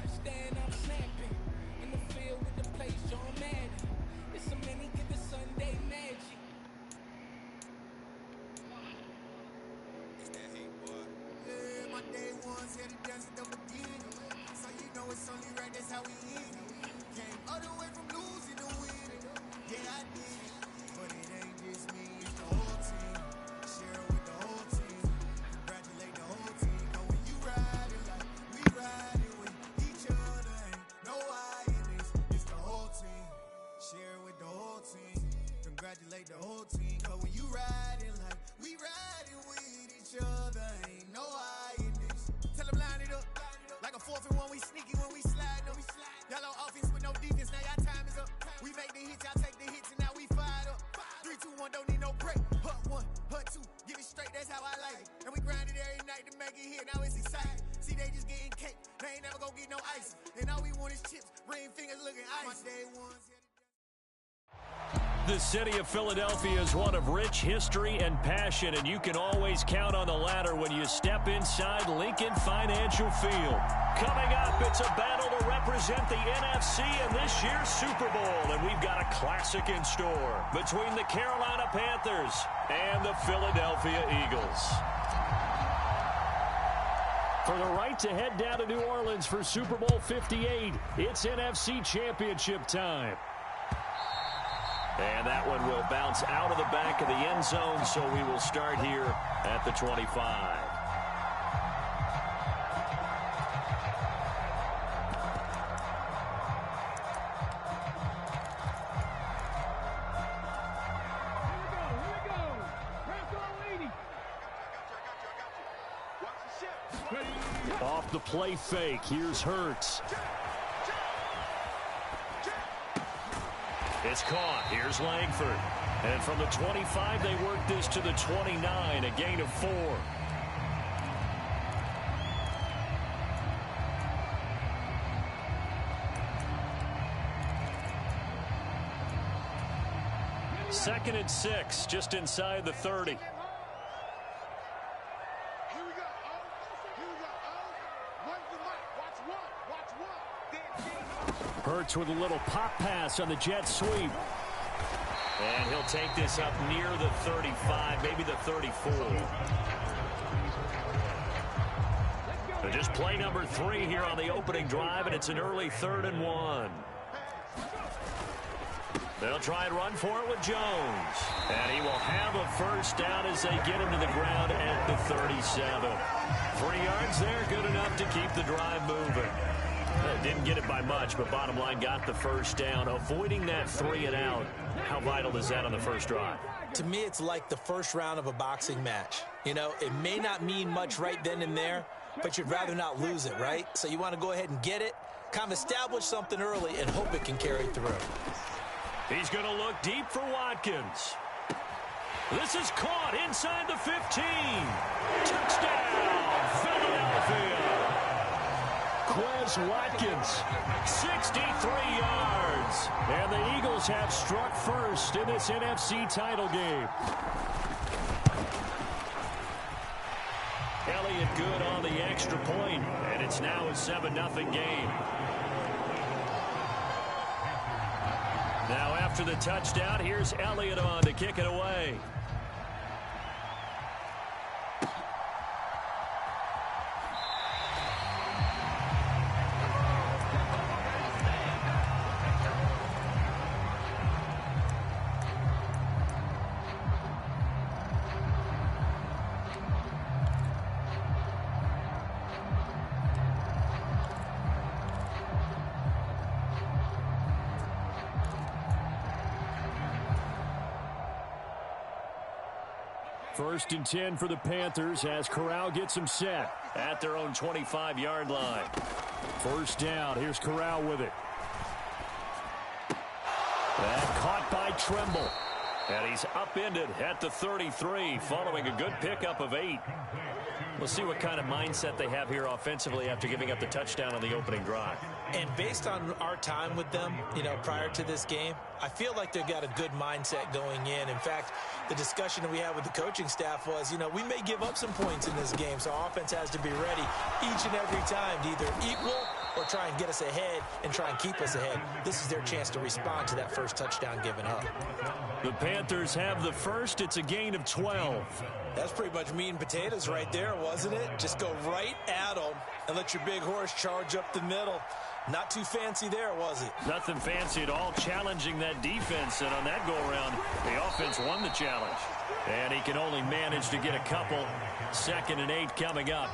Stand up snapping in the field with the place on Madden. It's a many get the Sunday magic. It's that hate, boy. Yeah, my day ones here to dance at the beginning. So you know it's only right, that's how we end it. Came all the way from losing to winning. Yeah, I did it. But it ain't just me, it's the whole team. Share it with the whole team. Congratulate the whole team. Cause when you riding like we riding with each other, ain't no I in this. It's the whole team. Share it with the whole team. Congratulate the whole team. Cause when you riding like we riding with each other, ain't no I in this. Tell them line it up. Like a 4th and 1, we sneaky when we slide them. Y'all on offense with no defense, now y'all time is up. We make the hits, y'all take the hits, and now we fired up. 3, 2, 1, don't need no break. Hut 1, hut 2, give it straight, that's how I like it. And we grind it every night to make it here, now it's exciting. See, they just getting cake, they ain't never gonna get no ice. And all we want is chips, ring fingers looking ice. My day ones. The city of Philadelphia is one of rich history and passion, and you can always count on the latter when you step inside Lincoln Financial Field. Coming up, it's a battle to represent the NFC in this year's Super Bowl, and we've got a classic in store between the Carolina Panthers and the Philadelphia Eagles. For the right to head down to New Orleans for Super Bowl 58, it's NFC Championship time. And that one will bounce out of the back of the end zone, so we will start here at the 25. Off the play fake, here's Hurts. It's caught. Here's Langford. And from the 25, they work this to the 29, a gain of 4. Second and 6, just inside the 30. Hurts with a little pop pass on the jet sweep. And he'll take this up near the 35, maybe the 34. So just play number 3 here on the opening drive, and it's an early 3rd and 1. They'll try and run for it with Jones. And he will have a first down as they get him to the ground at the 37. 3 yards there, good enough to keep the drive moving. Didn't get it by much, but bottom line, got the first down. Avoiding that 3 and out, how vital is that on the first drive? To me, it's like the first round of a boxing match. You know, it may not mean much right then and there, but you'd rather not lose it, right? So you want to go ahead and get it, kind of establish something early, and hope it can carry through. He's going to look deep for Watkins. This is caught inside the 15. Touchdown, Philadelphia. Quez Watkins, 63 yards. And the Eagles have struck first in this NFC title game. Elliott good on the extra point, and it's now a 7-0 game. Now after the touchdown, here's Elliott on to kick it away. First and 10 for the Panthers as Corral gets them set at their own 25-yard line. First down. Here's Corral with it. And caught by Tremble. And he's upended at the 33 following a good pickup of 8. We'll see what kind of mindset they have here offensively after giving up the touchdown on the opening drive. And based on our time with them, prior to this game, I feel like they've got a good mindset going in. In fact, the discussion that we had with the coaching staff was, we may give up some points in this game, so our offense has to be ready each and every time to either equal or try and get us ahead and try and keep us ahead. This is their chance to respond to that first touchdown given up. The Panthers have the first. It's a gain of 12. That's pretty much meat and potatoes right there, wasn't it? Just go right at them and let your big horse charge up the middle. Not too fancy there, was it? Nothing fancy at all, challenging that defense. And on that go-around, the offense won the challenge. And he can only manage to get a couple. 2nd and 8 coming up.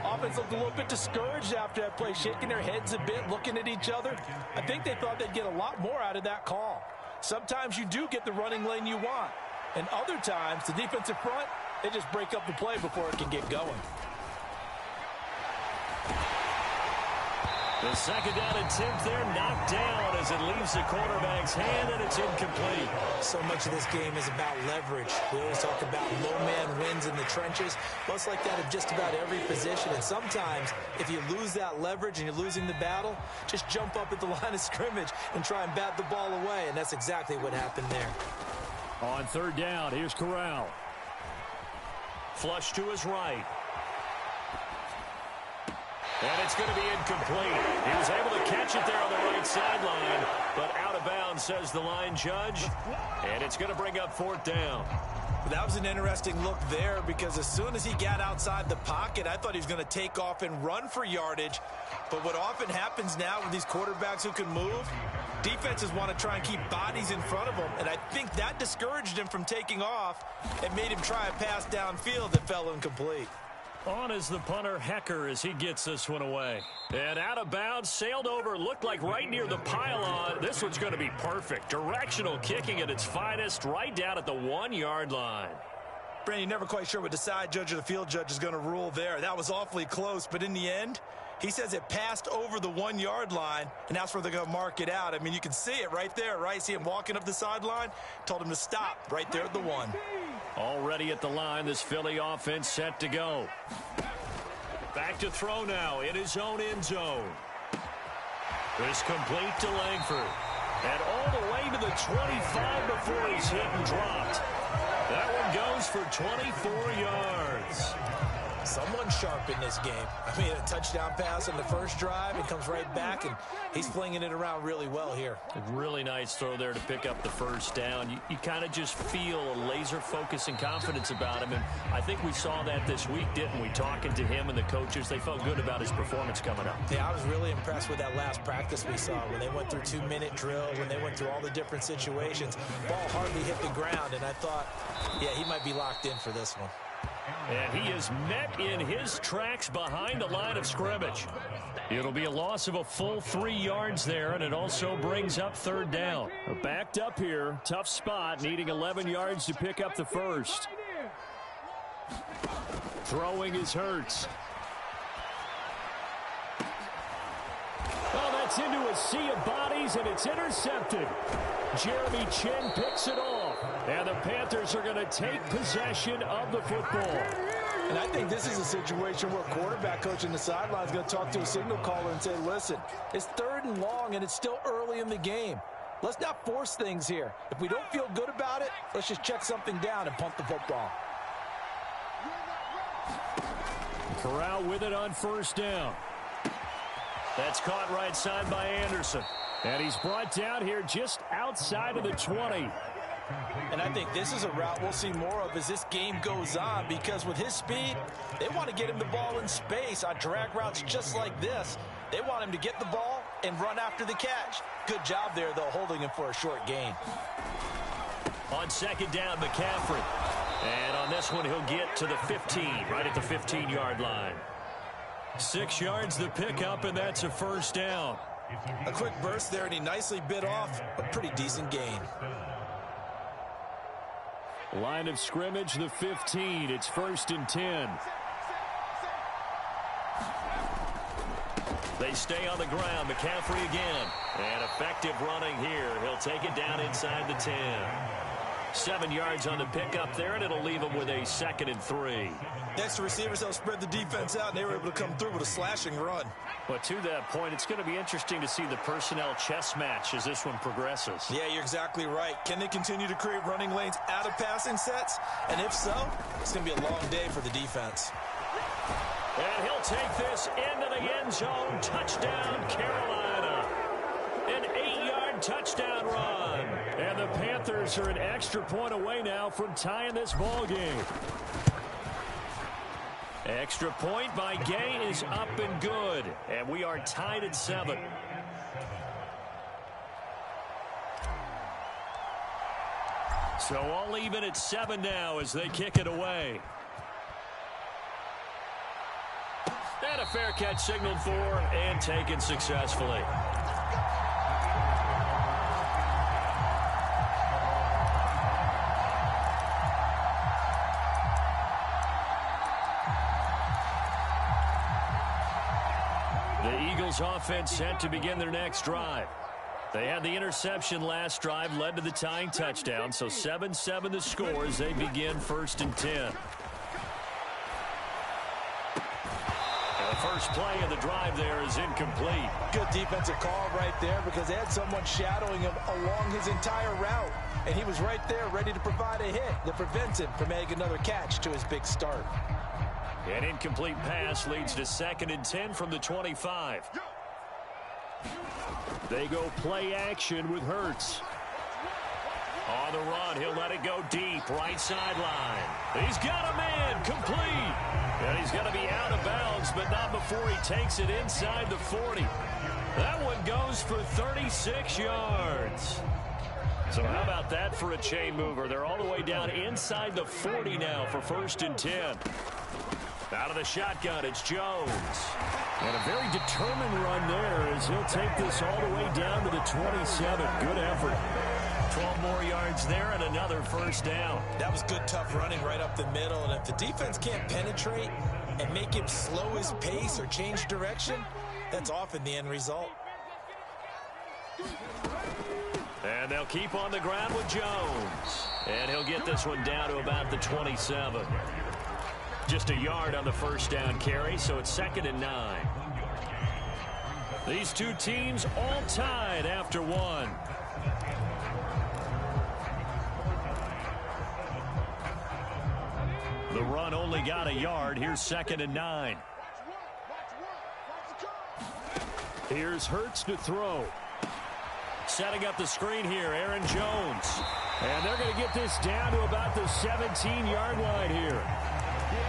Offense looked a little bit discouraged after that play, shaking their heads a bit, looking at each other. I think they thought they'd get a lot more out of that call. Sometimes you do get the running lane you want. And other times, the defensive front, they just break up the play before it can get going. The 2nd down attempt there knocked down as it leaves the quarterback's hand, and it's incomplete. So much of this game is about leverage. We always talk about low man wins in the trenches. Well, it's like that of just about every position. And sometimes, if you lose that leverage and you're losing the battle, just jump up at the line of scrimmage and try and bat the ball away. And that's exactly what happened there. On 3rd down, here's Corral. Flush to his right. And it's going to be incomplete. He was able to catch it there on the right sideline, but out of bounds, says the line judge. And it's going to bring up 4th down. That was an interesting look there because as soon as he got outside the pocket, I thought he was going to take off and run for yardage. But what often happens now with these quarterbacks who can move, defenses want to try and keep bodies in front of them. And I think that discouraged him from taking off and made him try a pass downfield that fell incomplete. On is the punter, Hecker, as he gets this one away. And out of bounds, sailed over, looked like right near the pylon. This one's going to be perfect. Directional kicking at its finest, right down at the 1-yard line. Brandon, you're never quite sure what the side judge or the field judge is going to rule there. That was awfully close, but in the end, he says it passed over the 1-yard line, and that's where they're going to mark it out. I mean, you can see it right there, right? See him walking up the sideline? Told him to stop right there at the 1. Already at the line, this Philly offense set to go. Back to throw now in his own end zone. This complete to Langford. And all the way to the 25 before he's hit and dropped. That one goes for 24 yards. Someone sharp in this game. I mean, a touchdown pass on the first drive. It comes right back, and he's flinging it around really well here. A really nice throw there to pick up the first down. You kind of just feel a laser focus and confidence about him, and I think we saw that this week, didn't we? Talking to him and the coaches, they felt good about his performance coming up. Yeah, I was really impressed with that last practice we saw when they went through 2-minute drill, when they went through all the different situations. Ball hardly hit the ground, and I thought, yeah, he might be locked in for this one. And he is met in his tracks behind the line of scrimmage. It'll be a loss of a full 3 yards there, and it also brings up 3rd down. Backed up here, tough spot, needing 11 yards to pick up the first. Throwing is Hurts. Oh, that's into a sea of bodies, and it's intercepted. Jeremy Chin picks it off, and the Panthers are going to take possession of the football. And I think this is a situation where quarterback coach in the sideline is going to talk to a signal caller and say, listen, it's 3rd and long, and it's still early in the game. Let's not force things here. If we don't feel good about it, let's just check something down and punt the football. Corral with it on 1st down. That's caught right side by Anderson. And he's brought down here just outside of the 20. And I think this is a route we'll see more of as this game goes on, because with his speed, they want to get him the ball in space on drag routes just like this. They want him to get the ball and run after the catch. Good job there, though, holding him for a short gain. On 2nd down, McCaffrey. And on this one, he'll get to the 15, right at the 15-yard line. 6 yards the pickup, and that's a 1st down. A quick burst there, and he nicely bit off a pretty decent gain. Line of scrimmage, the 15. It's 1st and 10. They stay on the ground. McCaffrey again. And effective running here. He'll take it down inside the 10. 7 yards on the pickup there, and it'll leave him with a 2nd and 3. Next to receivers, they'll spread the defense out, and they were able to come through with a slashing run. But to that point, it's going to be interesting to see the personnel chess match as this one progresses. Yeah, you're exactly right. Can they continue to create running lanes out of passing sets? And if so, it's going to be a long day for the defense. And he'll take this into the end zone. Touchdown, Carolina. An 8-yard touchdown run. And the Panthers are an extra point away now from tying this ball game. Extra point by Gay is up and good. And we are tied at 7. So all even at 7 now as they kick it away. And a fair catch signaled for and taken successfully. The Eagles offense set to begin their next drive. They had the interception last drive, led to the tying touchdown, so 7-7 the score as they begin 1st and 10. The first play of the drive there is incomplete. Good defensive call right there because they had someone shadowing him along his entire route, and he was right there ready to provide a hit that prevents him from making another catch to his big start. An incomplete pass leads to 2nd and 10 from the 25. They go play action with Hurts. On the run, he'll let it go deep, right sideline. He's got a man, complete. And he's going to be out of bounds, but not before he takes it inside the 40. That one goes for 36 yards. So how about that for a chain mover? They're all the way down inside the 40 now for 1st and 10. Out of the shotgun, it's Jones. And a very determined run there as he'll take this all the way down to the 27. Good effort. 12 more yards there and another 1st down. That was good, tough running right up the middle. And if the defense can't penetrate and make him slow his pace or change direction, that's often the end result. And they'll keep on the ground with Jones. And he'll get this one down to about the 27. Just a yard on the 1st down carry, so it's 2nd and 9. These two teams all tied after 1. The run only got a yard. Here's 2nd and 9. Here's Hurts to throw. Setting up the screen here, Aaron Jones. And they're going to get this down to about the 17-yard line here.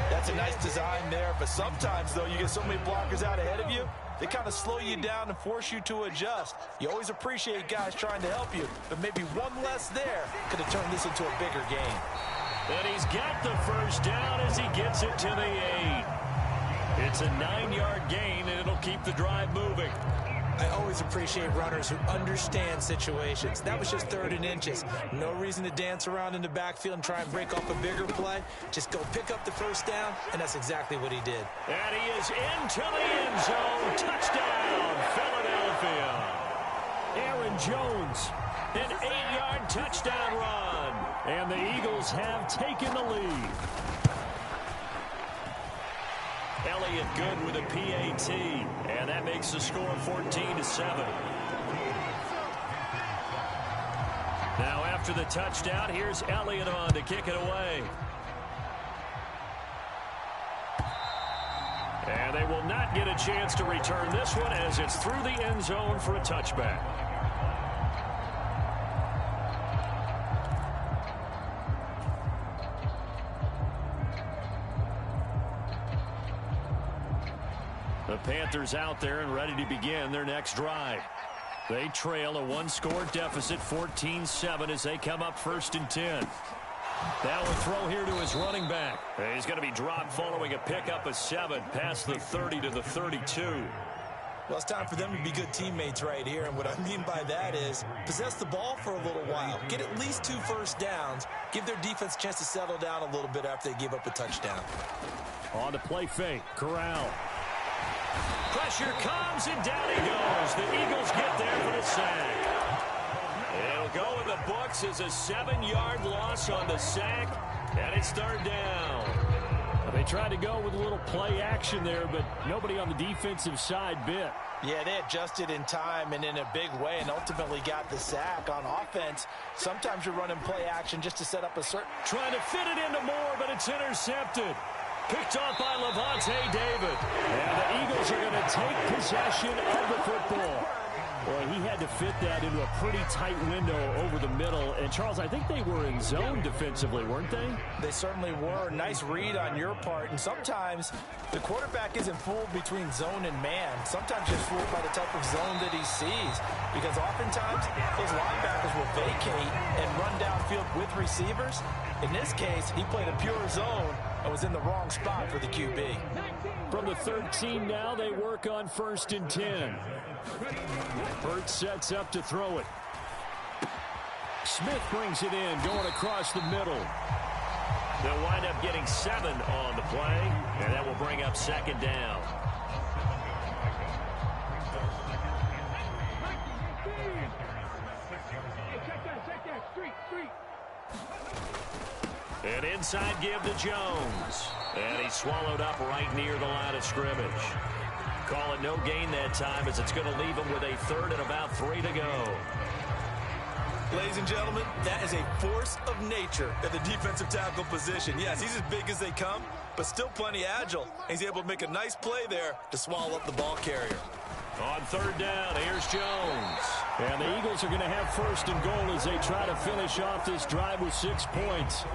That's a nice design there, but sometimes, though, you get so many blockers out ahead of you, they kind of slow you down and force you to adjust. You always appreciate guys trying to help you, but maybe one less there could have turned this into a bigger game. And he's got the 1st down as he gets it to the 8. It's a 9-yard gain, and it'll keep the drive moving. I always appreciate runners who understand situations. That was just 3rd and inches. No reason to dance around in the backfield and try and break off a bigger play. Just go pick up the 1st down, and that's exactly what he did. And he is into the end zone. Touchdown, Philadelphia. Aaron Jones, an 8-yard touchdown run. And the Eagles have taken the lead. Elliott good with a PAT, and that makes the score 14-7. Now after the touchdown, here's Elliott on to kick it away. And they will not get a chance to return this one as it's through the end zone for a touchback. The Panthers out there and ready to begin their next drive. They trail a 1-score deficit, 14-7, as they come up 1st and 10. Now a throw here to his running back. He's going to be dropped following a pickup of 7 past the 30 to the 32. Well, it's time for them to be good teammates right here, and what I mean by that is possess the ball for a little while, get at least 2 first downs, give their defense a chance to settle down a little bit after they give up a touchdown. On the play fake, Corral. Pressure comes, and down he goes. The Eagles get there for the sack. It'll go in the books as a 7-yard loss on the sack, and it's 3rd down. They tried to go with a little play action there, but nobody on the defensive side bit. Yeah, they adjusted in time and in a big way and ultimately got the sack. On offense, sometimes you're running play action just to set up a certain... Trying to fit it into Moore, but it's intercepted. Picked off by Levante David. And the Eagles are going to take possession of the football. Boy, he had to fit that into a pretty tight window over the middle. And, Charles, I think they were in zone defensively, weren't they? They certainly were. Nice read on your part. And sometimes the quarterback isn't fooled between zone and man. Sometimes just fooled by the type of zone that he sees. Because oftentimes those linebackers will vacate and run downfield with receivers. In this case, he played a pure zone and was in the wrong spot for the QB. From the 13 now, they work on 1st and 10. Hurts sets up to throw it. Smith brings it in, going across the middle. They'll wind up getting 7 on the play, and that will bring up 2nd down. An inside give to Jones. And he's swallowed up right near the line of scrimmage. Call it no gain that time as it's going to leave him with a 3rd and about 3 to go. Ladies and gentlemen, that is a force of nature at the defensive tackle position. Yes, he's as big as they come, but still plenty agile. He's able to make a nice play there to swallow up the ball carrier. On 3rd down, here's Jones. And the Eagles are going to have 1st and goal as they try to finish off this drive with 6 points.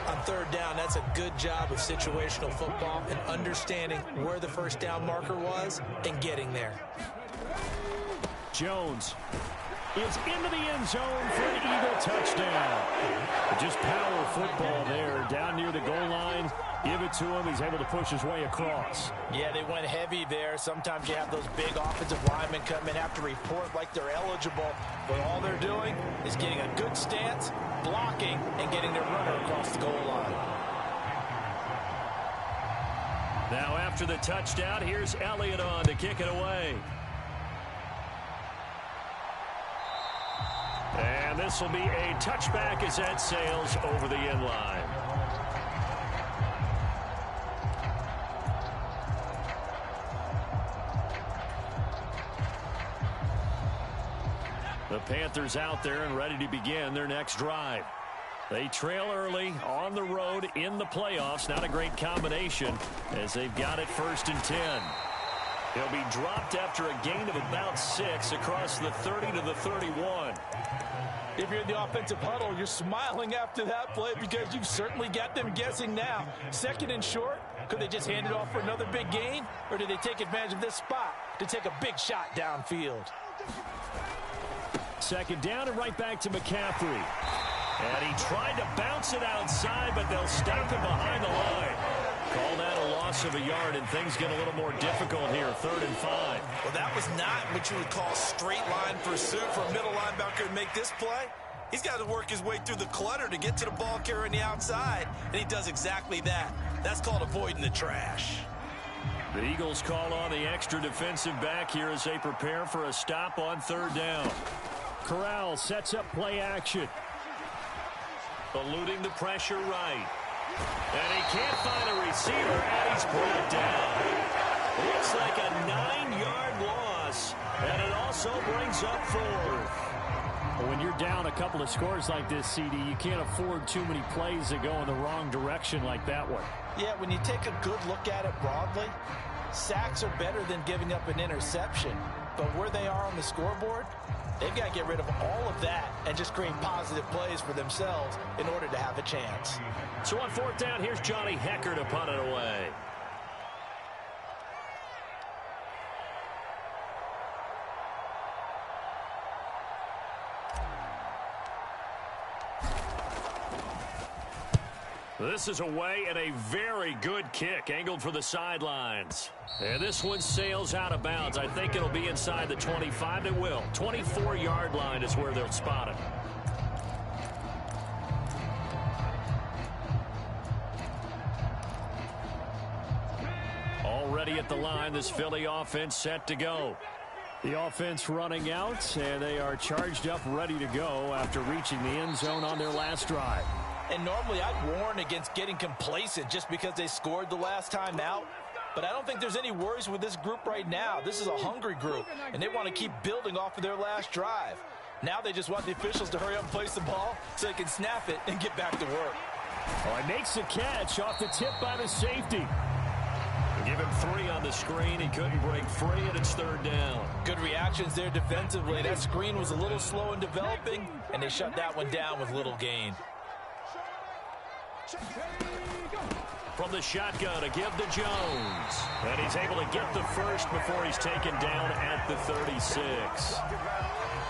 On 3rd down, that's a good job of situational football and understanding where the 1st down marker was and getting there. Jones is into the end zone for an Eagle touchdown. Just power football there down near the goal line. Give it to him. He's able to push his way across. Yeah, they went heavy there. Sometimes you have those big offensive linemen come in, have to report like they're eligible, but all they're doing is getting a good stance, blocking, and getting their runner across the goal line. Now after the touchdown, here's Elliott on to kick it away. And this will be a touchback as that sails over the end line. The Panthers out there and ready to begin their next drive. They trail early on the road in the playoffs. Not a great combination as they've got it 1st and 10. He'll be dropped after a gain of about 6 across the 30 to the 31. If you're in the offensive huddle, you're smiling after that play because you've certainly got them guessing now. 2nd and short, could they just hand it off for another big gain? Or do they take advantage of this spot to take a big shot downfield? 2nd down and right back to McCaffrey. And he tried to bounce it outside, but they'll stop him behind the line. Call that a loss of a yard, and things get a little more difficult here, 3rd and 5. Well, that was not what you would call straight line pursuit for a middle linebacker to make this play. He's got to work his way through the clutter to get to the ball carrier on the outside, and he does exactly that. That's called avoiding the trash. The Eagles call on the extra defensive back here as they prepare for a stop on 3rd down. Corral sets up play action. Eluding the pressure right. And he can't find a receiver, and he's brought down. Looks like a 9-yard loss, and it also brings up 4th. When you're down a couple of scores like this, CD, you can't afford too many plays that go in the wrong direction like that one. Yeah, when you take a good look at it broadly, sacks are better than giving up an interception. But where they are on the scoreboard, they've got to get rid of all of that and just create positive plays for themselves in order to have a chance. So on 4th down, here's Johnny Hecker to punt it away. This is away and a very good kick angled for the sidelines. And this one sails out of bounds. I think it'll be inside the 25. It will. 24-yard line is where they'll spot it. Already at the line, this Philly offense set to go. The offense running out, and they are charged up, ready to go after reaching the end zone on their last drive. And normally I'd warn against getting complacent just because they scored the last time out. But I don't think there's any worries with this group right now. This is a hungry group, and they want to keep building off of their last drive. Now they just want the officials to hurry up and place the ball so they can snap it and get back to work. Oh, he makes the catch off the tip by the safety. Give him 3 on the screen. He couldn't break free, and it's 3rd down. Good reactions there defensively. That screen was a little slow in developing, and they shut that one down with little gain. From the shotgun, a give to Jones. And he's able to get the first before he's taken down at the 36.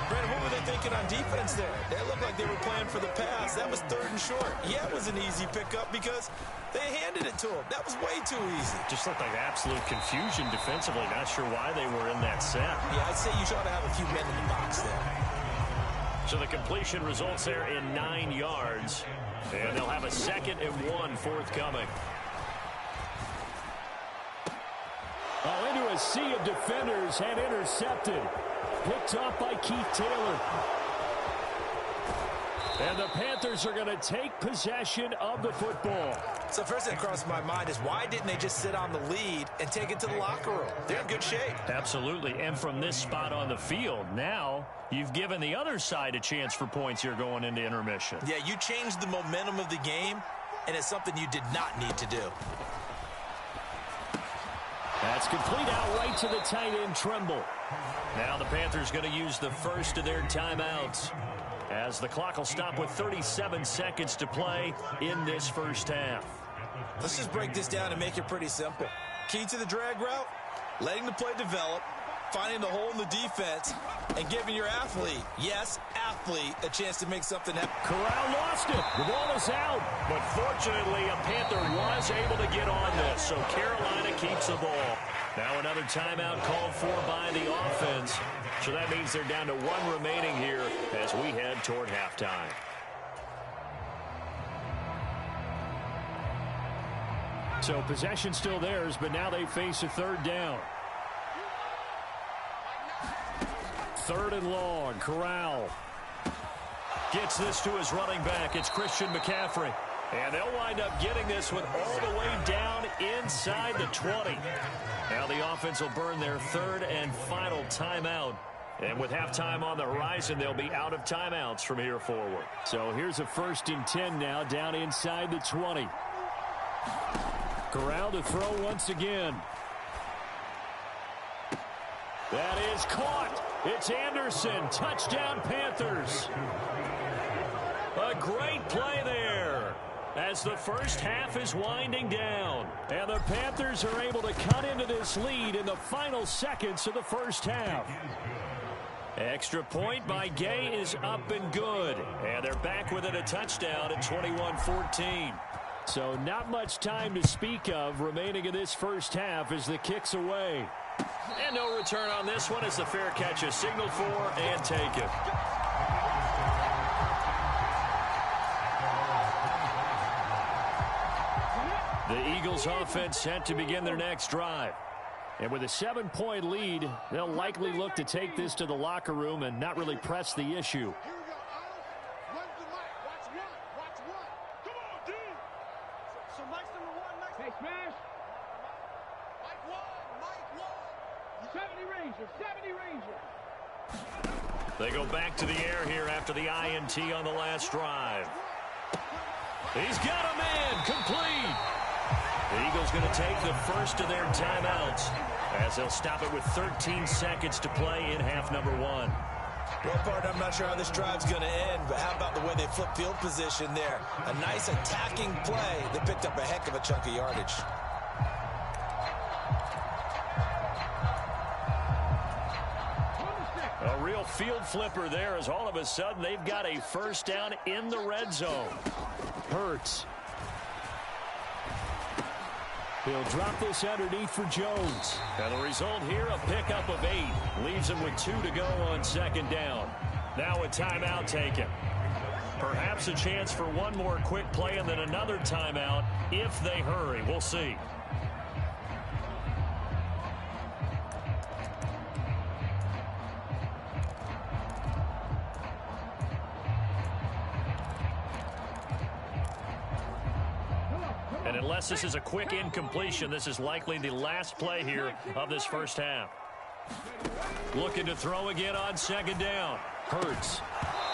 Brandon, what were they thinking on defense there? They looked like they were playing for the pass. That was 3rd and short. Yeah, it was an easy pickup because they handed it to him. That was way too easy. Just looked like absolute confusion defensively. Not sure why they were in that set. Yeah, I'd say you ought to have a few men in the box there. So the completion results there in 9 yards. And they'll have a 2nd and 1 forthcoming. Oh, into a sea of defenders and intercepted. Picked off by Keith Taylor. And the Panthers are going to take possession of the football. So first thing that crosses my mind is why didn't they just sit on the lead and take it to the locker room? They're in good shape. Absolutely. And from this spot on the field, now you've given the other side a chance for points here going into intermission. Yeah, you changed the momentum of the game, and it's something you did not need to do. That's complete out right to the tight end, Tremble. Now the Panthers going to use the first of their timeouts, as the clock will stop with 37 seconds to play in this first half. Let's just break this down and make it pretty simple. Key to the drag route, letting the play develop, finding the hole in the defense, and giving your athlete, yes, athlete, a chance to make something happen. Corral lost it. The ball is out. But fortunately, a Panther was able to get on this, so Carolina keeps the ball. Now another timeout called for by the offense. So that means they're down to 1 remaining here as we head toward halftime. So possession still theirs, but now they face a 3rd down. 3rd and long. Corral Gets this to his running back. It's Christian McCaffrey. And they'll wind up getting this one all the way down inside the 20. Now the offense will burn their 3rd and final timeout. And with halftime on the horizon, they'll be out of timeouts from here forward. So here's a 1st and 10 now down inside the 20. Corral to throw once again. That is caught. It's Anderson. Touchdown, Panthers. A great play there as the first half is winding down. And the Panthers are able to cut into this lead in the final seconds of the first half. Extra point by Gay is up and good. And they're back within a touchdown at 21-14. So not much time to speak of remaining in this first half as the kick's away. And no return on this one as the fair catch is signaled for and taken. The Eagles offense set to begin their next drive. And with a 7-point lead, they'll likely look to take this to the locker room and not really press the issue. They go back to the air here after the INT on the last drive. He's got a man complete. The Eagles going to take the first of their timeouts as they'll stop it with 13 seconds to play in half number 1. Well, partner, I'm not sure how this drive's going to end, but how about the way they flip field position there? A nice attacking play that picked up a heck of a chunk of yardage. A real field flipper there as all of a sudden they've got a first down in the red zone. Hurts. He'll drop this underneath for Jones. And the result here, a pickup of 8. Leaves him with 2 to go on 2nd down. Now a timeout taken. Perhaps a chance for one more quick play and then another timeout if they hurry. We'll see. And unless this is a quick incompletion, this is likely the last play here of this first half. Looking to throw again on 2nd down. Hurts.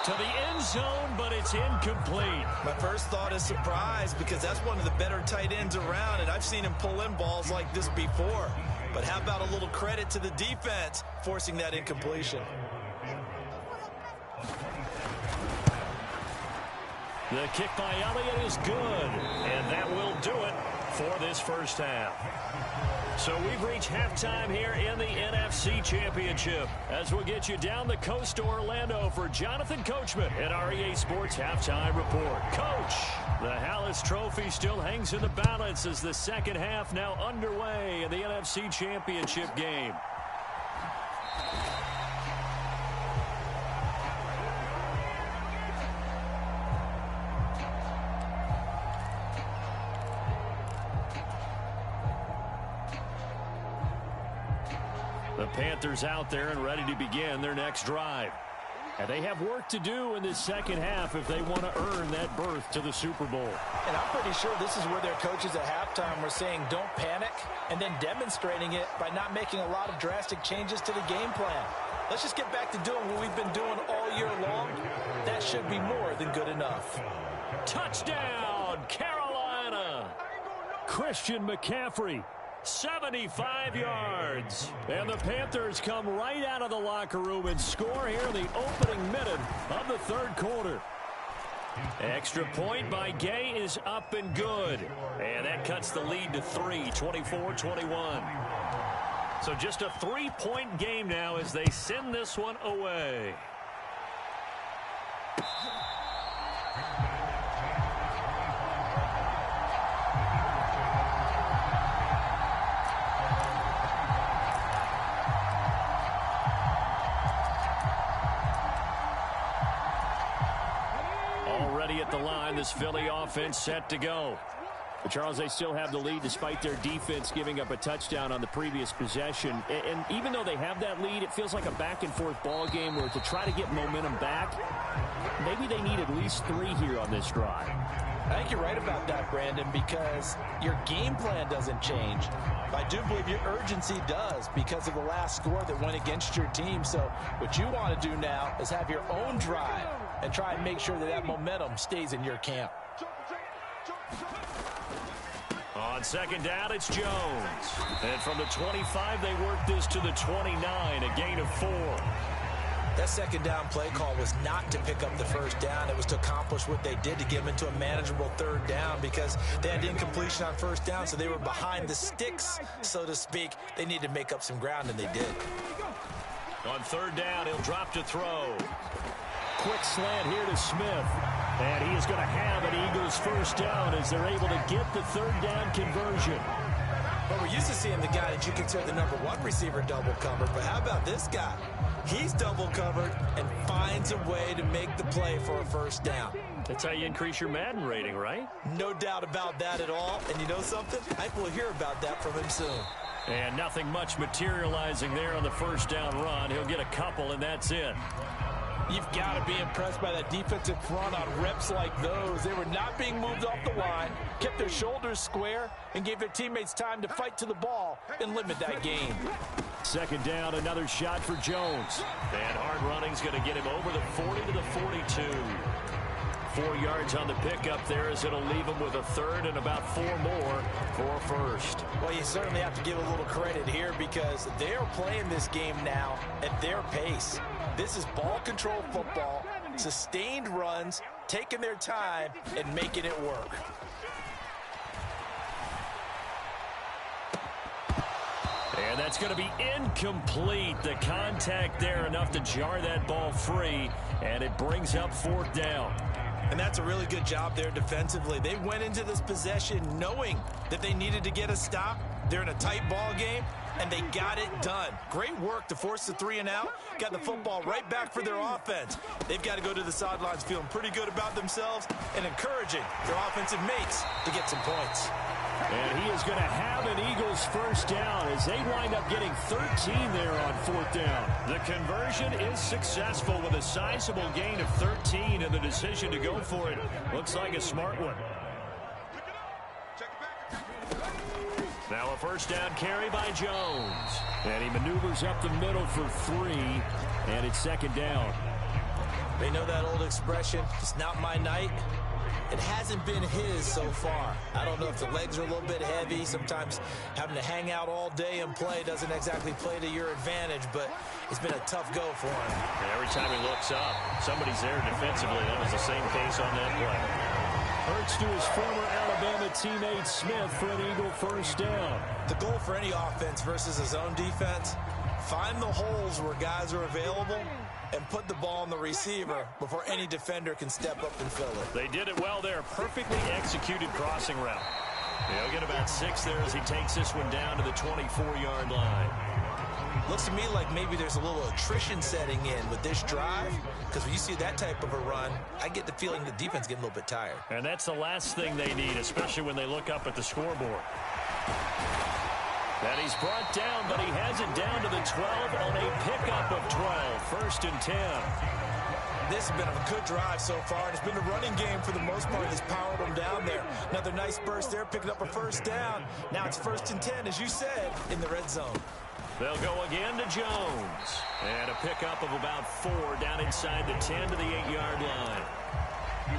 To the end zone, but it's incomplete. My first thought is surprise because that's one of the better tight ends around, and I've seen him pull in balls like this before. But how about a little credit to the defense forcing that incompletion? The kick by Elliott is good, and that will do it for this first half. So we've reached halftime here in the NFC Championship as we'll get you down the coast to Orlando for Jonathan Coachman at our EA Sports Halftime Report. Coach, the Hallis Trophy still hangs in the balance as the second half now underway in the NFC Championship game. The Panthers out there and ready to begin their next drive. And they have work to do in this second half if they want to earn that berth to the Super Bowl. And I'm pretty sure this is where their coaches at halftime were saying don't panic and then demonstrating it by not making a lot of drastic changes to the game plan. Let's just get back to doing what we've been doing all year long. That should be more than good enough. Touchdown, Carolina! Christian McCaffrey. 75 yards. And the Panthers come right out of the locker room and score here in the opening minute of the third quarter. Extra point by Gay is up and good. And that cuts the lead to 3, 24-21. So just a 3-point game now as they send this one away. Already at the line, this Philly offense set to go. But Charles, they still have the lead despite their defense giving up a touchdown on the previous possession. And even though they have that lead, it feels like a back-and-forth ball game where to try to get momentum back, maybe they need at least 3 here on this drive. I think you're right about that, Brandon, because your game plan doesn't change. I do believe your urgency does because of the last score that went against your team. So what you want to do now is have your own drive and try and make sure that that momentum stays in your camp. On second down, it's Jones. And from the 25, they work this to the 29, a gain of 4. That second down play call was not to pick up the first down. It was to accomplish what they did to get them into a manageable third down because they had incompletion on first down, so they were behind the sticks, so to speak. They needed to make up some ground, and they did. On third down, he'll drop to throw. Quick slant here to Smith. And he is going to have an Eagles first down as they're able to get the third down conversion. Well, we're used to seeing the guy that you consider the #1 receiver double covered, but how about this guy? He's double covered and finds a way to make the play for a first down. That's how you increase your Madden rating, right? No doubt about that at all. And you know something? I think we'll hear about that from him soon. And nothing much materializing there on the first down run. He'll get a couple, and that's it. You've got to be impressed by that defensive front on reps like those. They were not being moved off the line, kept their shoulders square, and gave their teammates time to fight to the ball and limit that gain. Second down, another shot for Jones. And hard running's going to get him over the 40 to the 42. 4 yards on the pickup there as it'll leave him with a third and about 4 more for a first. Well, you certainly have to give a little credit here because they're playing this game now at their pace. This is ball control football, sustained runs, taking their time, and making it work. And that's going to be incomplete. The contact there enough to jar that ball free, and it brings up fourth down. And that's a really good job there defensively. They went into this possession knowing that they needed to get a stop. They're in a tight ball game, and they got it done. Great work to force the 3 and out. Got the football right back for their offense. They've got to go to the sidelines feeling pretty good about themselves and encouraging their offensive mates to get some points. And he is going to have an Eagles first down as they wind up getting 13 there on fourth down. The conversion is successful with a sizable gain of 13, and the decision to go for it looks like a smart one. Now a first down carry by Jones. And he maneuvers up the middle for 3, and it's second down. They know that old expression, it's not my night. It hasn't been his so far. I don't know if the legs are a little bit heavy. Sometimes having to hang out all day and play doesn't exactly play to your advantage, but it's been a tough go for him. And every time he looks up, somebody's there defensively. That was the same case on that play. Hurts to his former Alabama teammate Smith for an Eagle first down. The goal for any offense versus his own defense, find the holes where guys are available and put the ball on the receiver before any defender can step up and fill it. They did it well there. Perfectly executed crossing route. He'll get about 6 there as he takes this one down to the 24-yard line. Looks to me like maybe there's a little attrition setting in with this drive, because when you see that type of a run, I get the feeling the defense getting a little bit tired. And that's the last thing they need, especially when they look up at the scoreboard. And he's brought down, but he has it down to the 12 on a pickup of 12. First and 10. This has been a good drive so far, and it's been a running game for the most part that's powered them down there. Another nice burst there, picking up a first down. Now it's first and 10, as you said, in the red zone. They'll go again to Jones. And a pickup of about 4 down inside the 10 to the 8-yard line.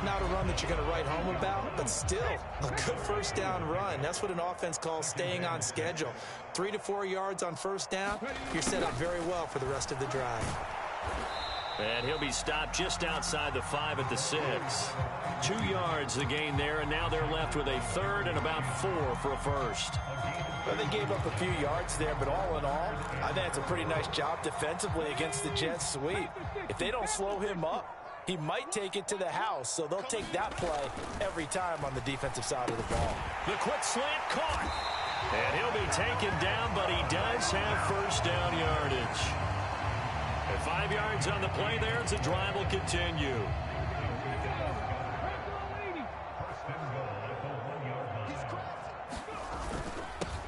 Not a run that you're going to write home about, but still a good first down run. That's what an offense calls staying on schedule. 3 to 4 yards on first down, you're set up very well for the rest of the drive. And he'll be stopped just outside the 5 at the 6. 2 yards the gain there, and now they're left with a 3rd and about 4 for a first. Well, they gave up a few yards there, but all in all, I think it's a pretty nice job defensively against the Jets sweep. If they don't slow him up, he might take it to the house, so they'll take that play every time on the defensive side of the ball. The quick slant caught. And he'll be taken down, but he does have first down yardage. And 5 yards on the play there as the drive will continue.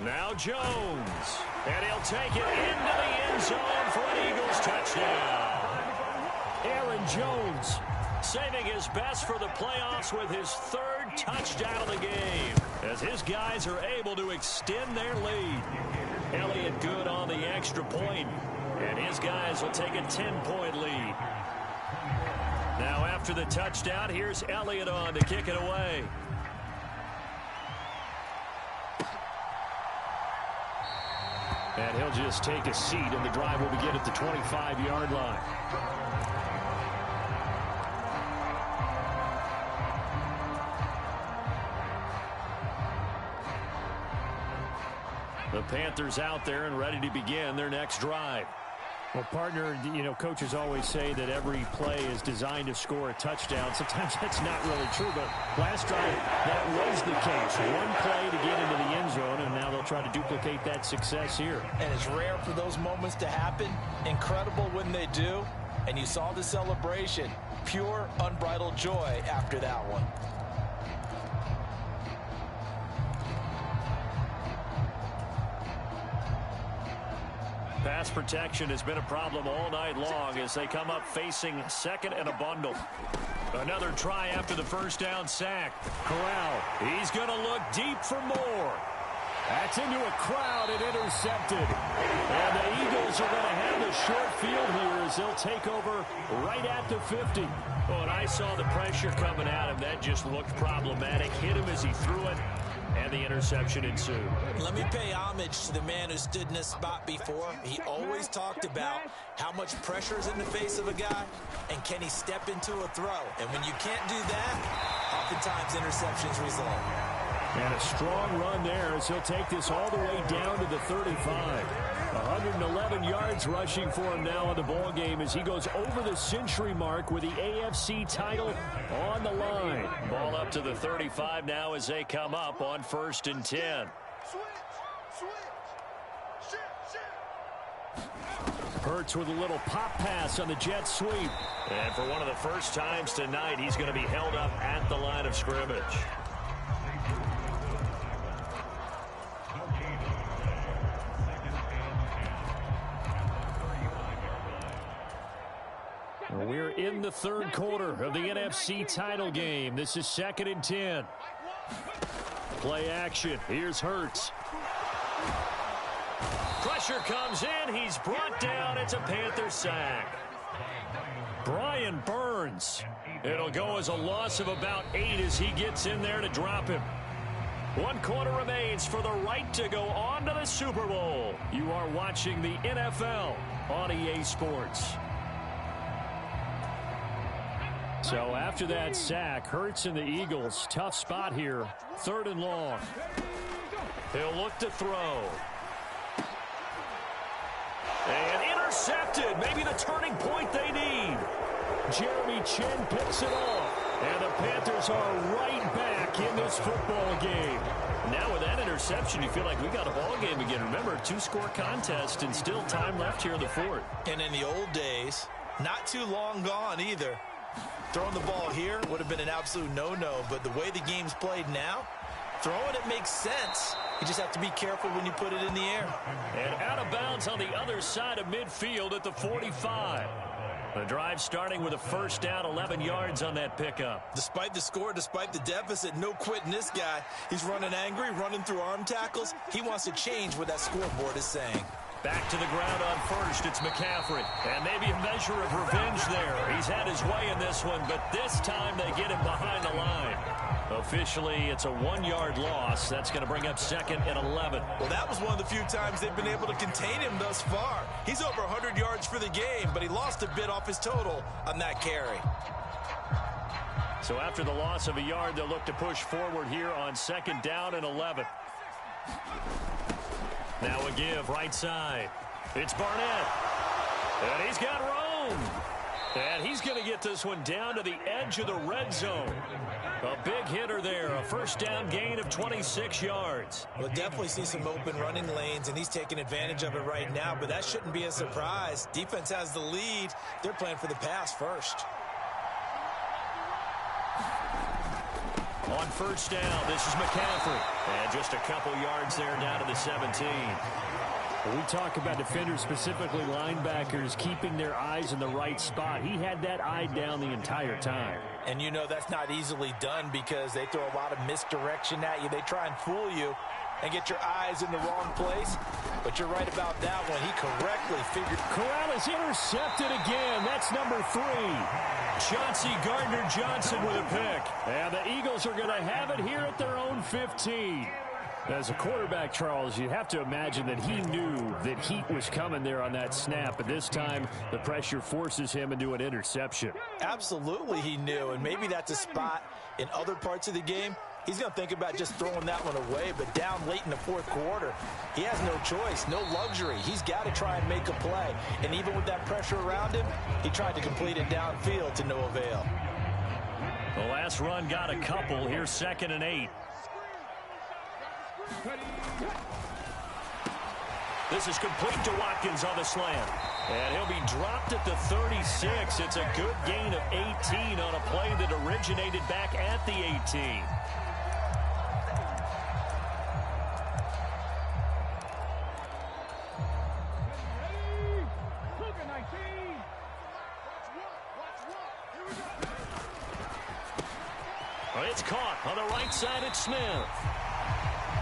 Now Jones. And he'll take it into the end zone for an Eagles touchdown. Aaron Jones saving his best for the playoffs with his 3rd touchdown of the game, as his guys are able to extend their lead. Elliott good on the extra point, and his guys will take a 10-point lead. Now after the touchdown, here's Elliott on to kick it away. And he'll just take a seat, and the drive will begin at the 25-yard line. The Panthers out there and ready to begin their next drive. Well, partner, you know, coaches always say that every play is designed to score a touchdown. Sometimes that's not really true, but last drive, that was the case. One play to get into the end zone, and now they'll try to duplicate that success here. And it's rare for those moments to happen. Incredible when they do. And you saw the celebration. Pure, unbridled joy after that one. Pass protection has been a problem all night long as they come up facing 2nd and a bundle. Another try after the first down sack. Corral, he's going to look deep for more. That's into a crowd and intercepted. And the Eagles are going to have a short field here as they'll take over right at the 50. Oh, and I saw the pressure coming at him. That just looked problematic. Hit him as he threw it, and the interception ensued. Let me pay homage to the man who stood in this spot before. He always talked about how much pressure is in the face of a guy, and can he step into a throw. And when you can't do that, oftentimes interceptions result. And a strong run there as he'll take this all the way down to the 35. 111 yards rushing for him now in the ball game as he goes over the century mark with the AFC title on the line. Ball up to the 35 now as they come up on 1st and 10. Hurts with a little pop pass on the jet sweep. And for one of the first times tonight, he's going to be held up at the line of scrimmage. We're in the 3rd quarter of the NFC title game. This is 2nd and 10. Play action. Here's Hurts. Pressure comes in. He's brought down. It's a Panther sack. Brian Burns. It'll go as a loss of about 8 as he gets in there to drop him. 1 quarter remains for the right to go on to the Super Bowl. You are watching the NFL on EA Sports. So after that sack, Hurts and the Eagles, tough spot here. 3rd and long. He'll look to throw. And intercepted. Maybe the turning point they need. Jeremy Chin picks it off. And the Panthers are right back in this football game. Now with that interception, you feel like we got a ball game again. Remember, 2-score contest and still time left here in the 4th. And in the old days, not too long gone either. Throwing the ball here would have been an absolute no-no, but the way the game's played now, throwing it makes sense. You just have to be careful when you put it in the air. And out of bounds on the other side of midfield at the 45. The drive starting with a first down, 11 yards on that pickup. Despite the score, despite the deficit, no quitting this guy. He's running angry, running through arm tackles. He wants to change what that scoreboard is saying. Back to the ground on first. It's McCaffrey. And maybe a measure of revenge there. He's had his way in this one, but this time they get him behind the line. Officially, it's a 1-yard loss. That's going to bring up 2nd and 11. Well, that was one of the few times they've been able to contain him thus far. He's over 100 yards for the game, but he lost a bit off his total on that carry. So after the loss of a yard, they'll look to push forward here on 2nd down and 11. Now a give right side. It's Barnett. And he's got Rome. And he's going to get this one down to the edge of the red zone. A big hitter there. A first down gain of 26 yards. We'll definitely see some open running lanes, and he's taking advantage of it right now, but that shouldn't be a surprise. Defense has the lead. They're playing for the pass first. On first down, this is McCaffrey. And just a couple yards there down to the 17. We talk about defenders, specifically linebackers, keeping their eyes in the right spot. He had that eye down the entire time. And you know that's not easily done because they throw a lot of misdirection at you. They try and fool you and get your eyes in the wrong place. But you're right about that one. He correctly figured. Corral is intercepted again. That's number 3. Chauncey Gardner-Johnson with a pick. And the Eagles are going to have it here at their own 15. As a quarterback, Charles, you have to imagine that he knew that heat was coming there on that snap. But this time, the pressure forces him into an interception. Absolutely he knew, and maybe that's a spot in other parts of the game. He's going to think about just throwing that one away, but down late in the 4th quarter, he has no choice, no luxury. He's got to try and make a play. And even with that pressure around him, he tried to complete it downfield to no avail. The last run got a couple. Here's 2nd and 8. This is complete to Watkins on the slant. And he'll be dropped at the 36. It's a good gain of 18 on a play that originated back at the 18. It's caught on the right side at Smith.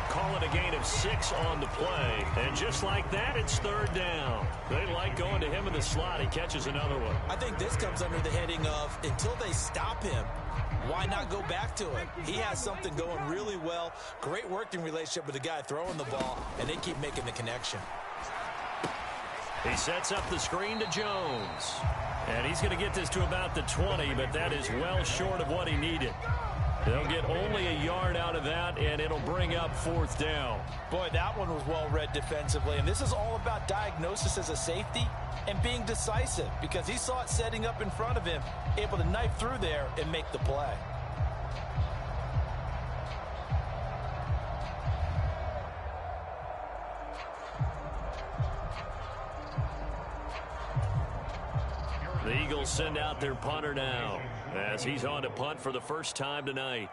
Call it a gain of 6 on the play. And just like that, it's 3rd down. They like going to him in the slot. He catches another one. I think this comes under the heading of until they stop him, why not go back to it? He has something going really well. Great working relationship with the guy throwing the ball, and they keep making the connection. He sets up the screen to Jones. And he's going to get this to about the 20, but that is well short of what he needed. They'll get only a yard out of that, and it'll bring up 4th down. Boy, that one was well read defensively, and this is all about diagnosis as a safety and being decisive because he saw it setting up in front of him, able to knife through there and make the play. The Eagles send out their punter now as he's on to punt for the first time tonight.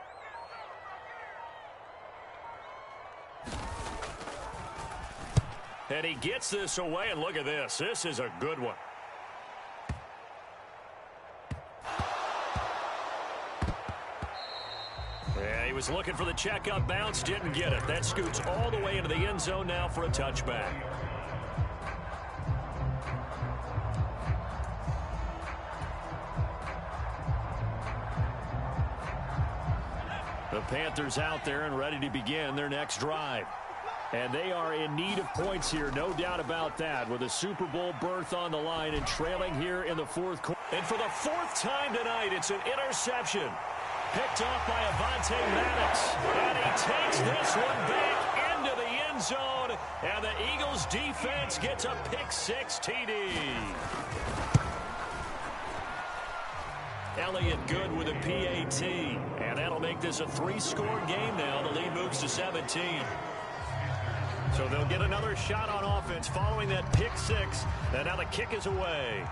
And he gets this away, and look at this. This is a good one. Yeah, he was looking for the checkup bounce, didn't get it. That scoots all the way into the end zone now for a touchback. The Panthers out there and ready to begin their next drive. And they are in need of points here, no doubt about that, with a Super Bowl berth on the line and trailing here in the fourth quarter. And for the fourth time tonight, it's an interception. Picked off by Avonte Maddox. And he takes this one back into the end zone. And the Eagles defense gets a pick-6 TD. Elliott good with a PAT. And that'll make this a 3-score game now. The lead moves to 17. So they'll get another shot on offense following that pick-6. And now the kick is away.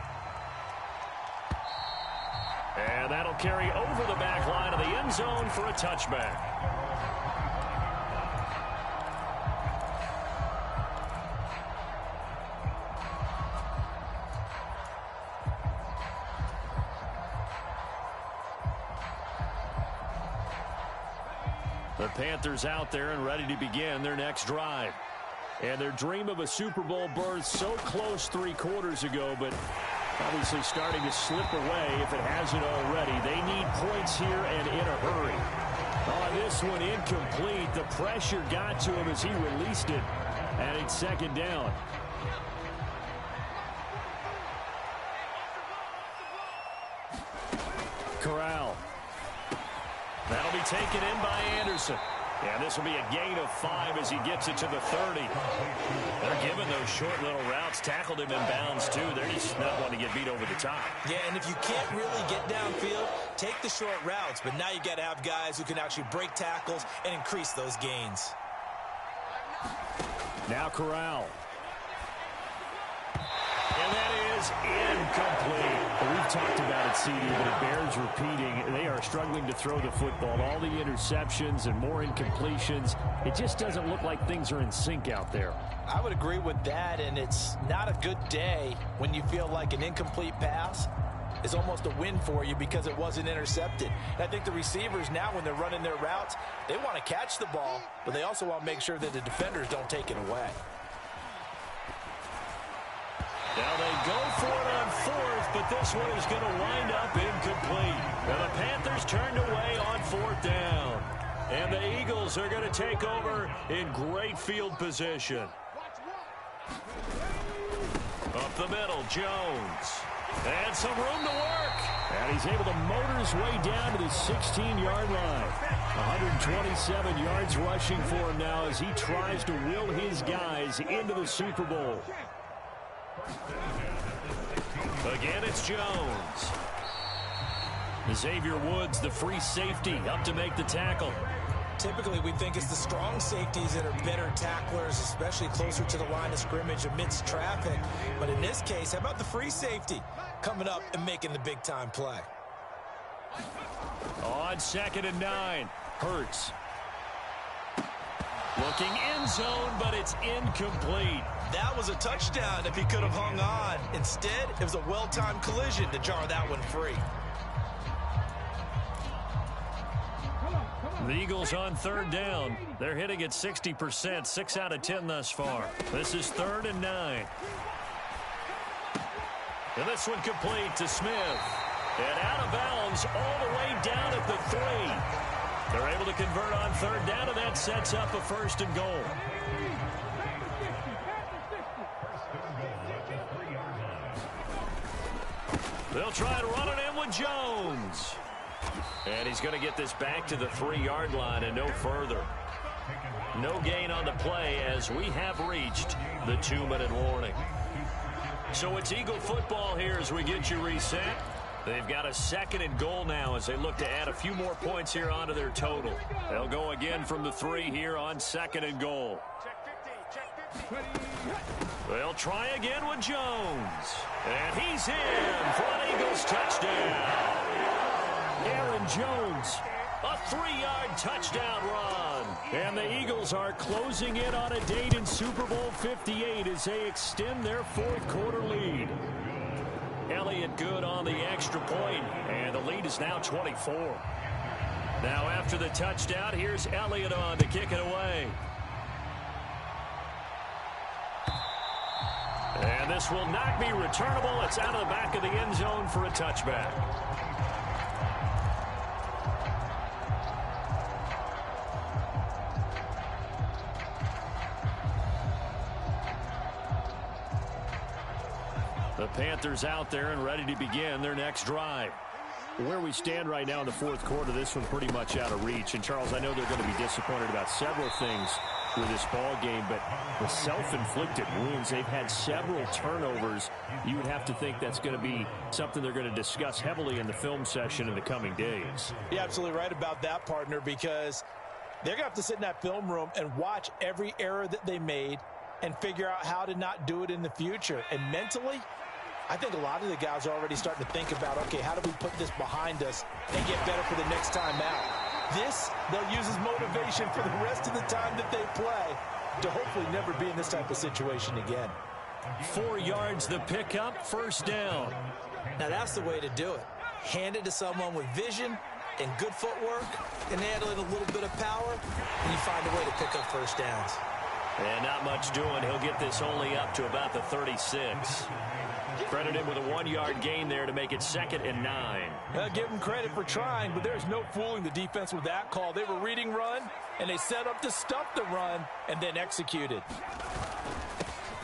And that'll carry over the back line of the end zone for a touchback. The Panthers out there and ready to begin their next drive. And their dream of a Super Bowl berth so close 3 quarters ago, but obviously starting to slip away if it hasn't already. They need points here and in a hurry. On this one, incomplete. The pressure got to him as he released it. And it's second down. Corral. That'll be taken in by Anderson. And this will be a gain of 5 as he gets it to the 30. They're giving those short little routes. Tackled him in bounds, too. They're just not wanting to get beat over the top. Yeah, and if you can't really get downfield, take the short routes. But now you got to have guys who can actually break tackles and increase those gains. Now Corral. And that is incomplete. Well, we've talked about it, CD, but it bears repeating. They are struggling to throw the football. All the interceptions and more incompletions. It just doesn't look like things are in sync out there. I would agree with that, and it's not a good day when you feel like an incomplete pass is almost a win for you because it wasn't intercepted. And I think the receivers now, when they're running their routes, they want to catch the ball, but they also want to make sure that the defenders don't take it away. Now they go for it on 4th, but this one is going to wind up incomplete. Now the Panthers turned away on 4th down. And the Eagles are going to take over in great field position. Up the middle, Jones. And some room to work. And he's able to motor his way down to the 16-yard line. 127 yards rushing for him now as he tries to will his guys into the Super Bowl. Again, it's Jones. Xavier Woods, the free safety, up to make the tackle. Typically, we think it's the strong safeties that are better tacklers, especially closer to the line of scrimmage amidst traffic. But in this case, how about the free safety coming up and making the big-time play? On 2nd and 9, Hurts. Looking end zone, but it's incomplete. That was a touchdown if he could have hung on. Instead, it was a well-timed collision to jar that one free. The Eagles on 3rd down. They're hitting at 60%, 6 out of 10 thus far. This is 3rd and 9. And this one complete to Smith. And out of bounds all the way down at the 3. They're able to convert on 3rd down, and that sets up a 1st and goal. They'll try and run it in with Jones. And he's going to get this back to the 3-yard line and no further. No gain on the play as we have reached the 2-minute warning. So it's Eagle football here as we get you reset. They've got a 2nd and goal now as they look to add a few more points here onto their total. They'll go again from the 3 here on 2nd and goal. They'll try again with Jones. And he's in for an Eagles touchdown. Aaron Jones, a 3-yard touchdown run. And the Eagles are closing in on a date in Super Bowl 58 as they extend their 4th quarter lead. Elliott good on the extra point, and the lead is now 24. Now after the touchdown, here's Elliott on to kick it away. And this will not be returnable. It's out of the back of the end zone for a touchback. The Panthers out there and ready to begin their next drive. Where we stand right now in the fourth quarter, this one pretty much out of reach. And, Charles, I know they're going to be disappointed about several things with this ball game, but the self-inflicted wounds, they've had several turnovers. You would have to think that's going to be something they're going to discuss heavily in the film session in the coming days. You're absolutely right about that, partner, because they're going to have to sit in that film room and watch every error that they made and figure out how to not do it in the future. And mentally, I think a lot of the guys are already starting to think about, okay, how do we put this behind us and get better for the next time out? This, they'll use as motivation for the rest of the time that they play to hopefully never be in this type of situation again. 4 yards the pickup, first down. Now that's the way to do it. Hand it to someone with vision and good footwork and handle it a little bit of power, and you find a way to pick up first downs. And not much doing. He'll get this only up to about the 36. Credit him with a 1-yard gain there to make it 2nd and 9. Give him credit for trying, but there's no fooling the defense with that call. They were reading run, and they set up to stop the run and then executed.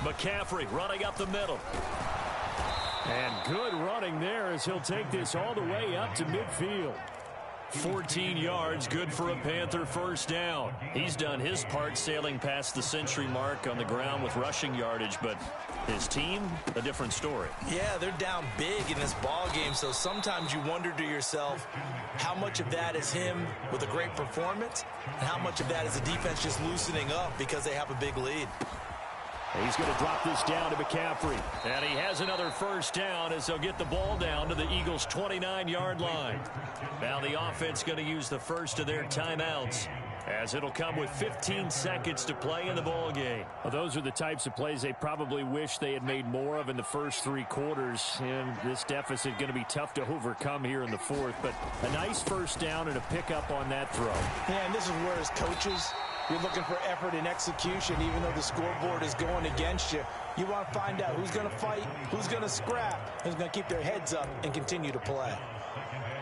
McCaffrey running up the middle. And good running there as he'll take this all the way up to midfield. 14 yards, good for a Panther first down. He's done his part sailing past the century mark on the ground with rushing yardage, but his team, a different story. Yeah, they're down big in this ball game, so sometimes you wonder to yourself how much of that is him with a great performance and how much of that is the defense just loosening up because they have a big lead. He's going to drop this down to McCaffrey. And he has another first down as they'll get the ball down to the Eagles' 29-yard line. Now the offense going to use the first of their timeouts as it'll come with 15 seconds to play in the ball game. Well, those are the types of plays they probably wish they had made more of in the first 3 quarters. And this deficit going to be tough to overcome here in the fourth. But a nice first down and a pickup on that throw. Yeah, and this is where as coaches, you're looking for effort and execution, even though the scoreboard is going against you. You want to find out who's going to fight, who's going to scrap, who's going to keep their heads up and continue to play.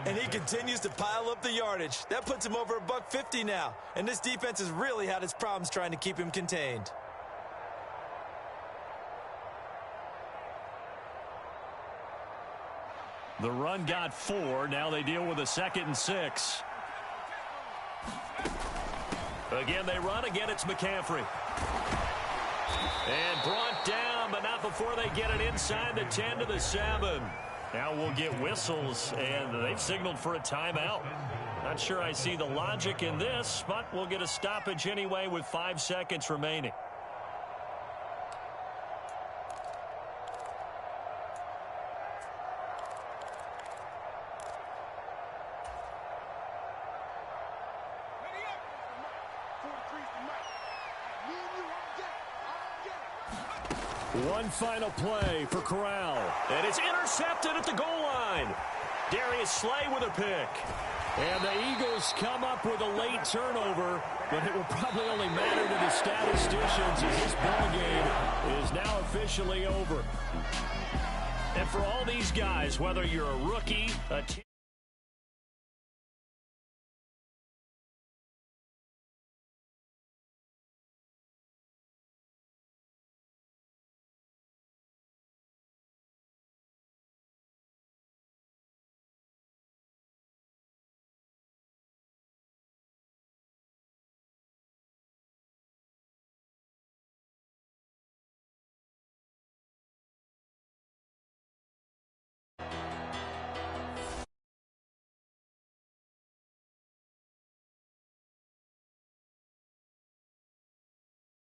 And he continues to pile up the yardage. That puts him over $150 now. And this defense has really had its problems trying to keep him contained. The run got 4. Now they deal with a 2nd and 6. Again, they run. Again, it's McCaffrey. And brought down, but not before they get it inside the 10 to the 7. Now we'll get whistles, and they've signaled for a timeout. Not sure I see the logic in this, but we'll get a stoppage anyway with 5 seconds remaining. One final play for Corral. And it's intercepted at the goal line. Darius Slay with a pick. And the Eagles come up with a late turnover, but it will probably only matter to the statisticians as this ball game is now officially over. And for all these guys, whether you're a rookie,